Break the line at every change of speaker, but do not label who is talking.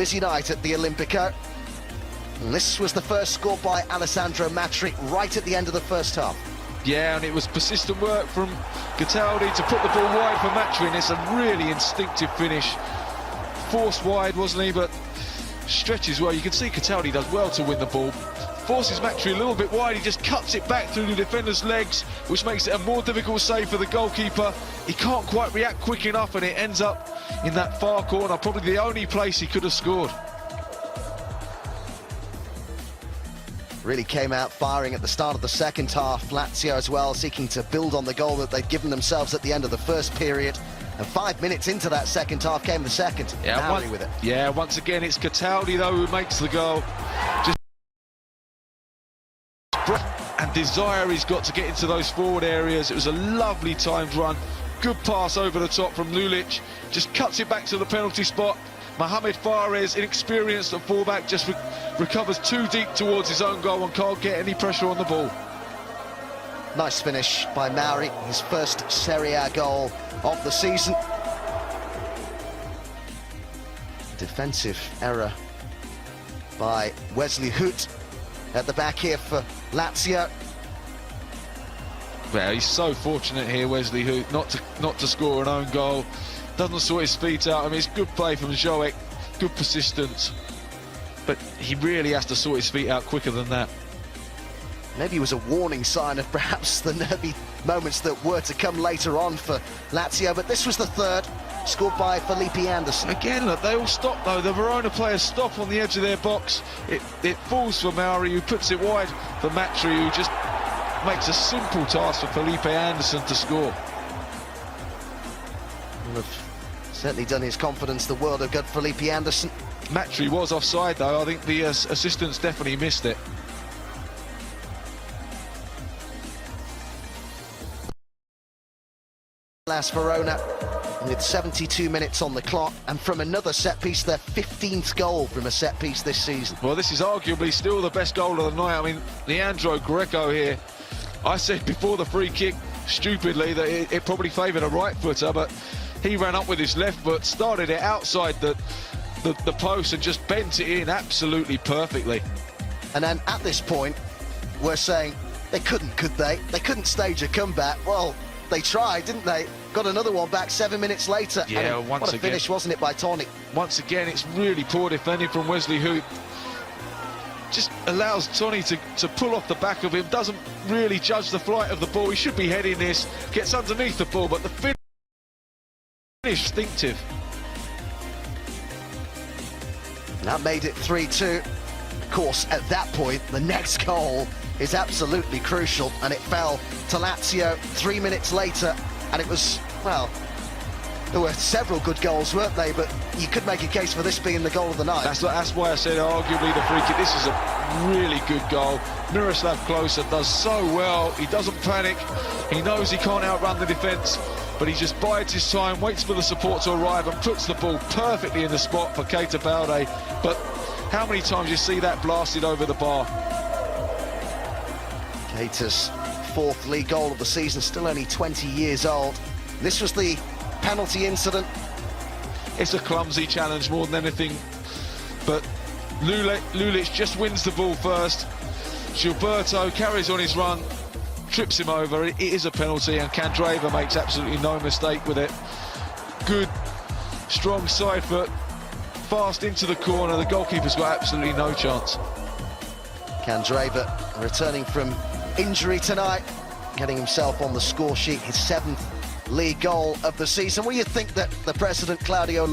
Busy night at the Olimpico. And this was the first score by Alessandro Matri right at the end of the first half.
Yeah, and it was persistent work from Cataldi to put the ball wide for Matri, and it's a really instinctive finish. Forced wide, wasn't he, but stretches well. You can see Cataldi does well to win the ball. Forces Matri a little bit wide, he just cuts it back through the defender's legs, which makes it a more difficult save for the goalkeeper. He can't quite react quick enough, and it ends up in that far corner, probably the only place he could have scored.
Really came out firing at the start of the second half. Lazio as well, seeking to build on the goal that they'd given themselves at the end of the first period. And 5 minutes into that second half came the second.
Yeah,
with it.
Yeah, once again, it's Cataldi, though, who makes the goal. Just and desire he's got to get into those forward areas. It was a lovely timed run. Good pass over the top from Lulic. Just cuts it back to the penalty spot. Mohamed Fares, inexperienced at fullback, just recovers too deep towards his own goal and can't get any pressure on the ball.
Nice finish by Mauri, his first Serie A goal of the season. Defensive error by Wesley Hoot at the back here for Lazio.
Well, he's so fortunate here, Wesley Hoot, not to score an own goal. Doesn't sort his feet out. I mean, it's good play from Joek, good persistence, but he really has to sort his feet out quicker than that.
Maybe it was a warning sign of perhaps the nervy moments that were to come later on for Lazio, but this was the third, scored by Felipe Anderson.
Again, look, they all stop though. The Verona players stop on the edge of their box. It falls for Mauri, who puts it wide for Matri, who just makes a simple task for Felipe Anderson to score.
Well, certainly done his confidence the world of good, Felipe Anderson.
Matri was offside though. I think the assistants definitely missed it.
Last Verona with 72 minutes on the clock, and from another set piece, their 15th goal from a set piece this season.
Well, this is arguably still the best goal of the night. I mean, Leandro Greco here. I said before the free kick, stupidly, that it probably favoured a right footer, but he ran up with his left foot, started it outside the post and just bent it in absolutely perfectly.
And then at this point, we're saying they couldn't, could they? They couldn't stage a comeback. Well, they tried, didn't they? Got another one back 7 minutes later.
Yeah,
and
once
what a
again,
finish, wasn't it, by Tony?
Once again, it's really poor defending from Wesley Hoot. Just allows Tony to pull off the back of him, doesn't really judge the flight of the ball. He should be heading this, gets underneath the ball, but the finish instinctive.
That made it 3-2. Of course, at that point, the next goal is absolutely crucial, and it fell to Lazio 3 minutes later, and it was, well, there were several good goals, weren't they? But you could make a case for this being the goal of the night.
That's why I said arguably the free kick. This is a really good goal. Miroslav Klose does so well. He doesn't panic. He knows he can't outrun the defence, but he just bides his time, waits for the support to arrive and puts the ball perfectly in the spot for Keita Balde. But how many times you see that blasted over the bar?
Keita's fourth league goal of the season, still only 20 years old. This was the penalty incident.
It's a clumsy challenge more than anything, but Lulic just wins the ball first. Gilberto carries on his run, trips him over. It is a penalty, and Candreva makes absolutely no mistake with it. Good, strong side foot, fast into the corner. The goalkeeper's got absolutely no chance.
Candreva returning from injury tonight, getting himself on the score sheet, his 7th league goal of the season. Well, you think that the president, Claudio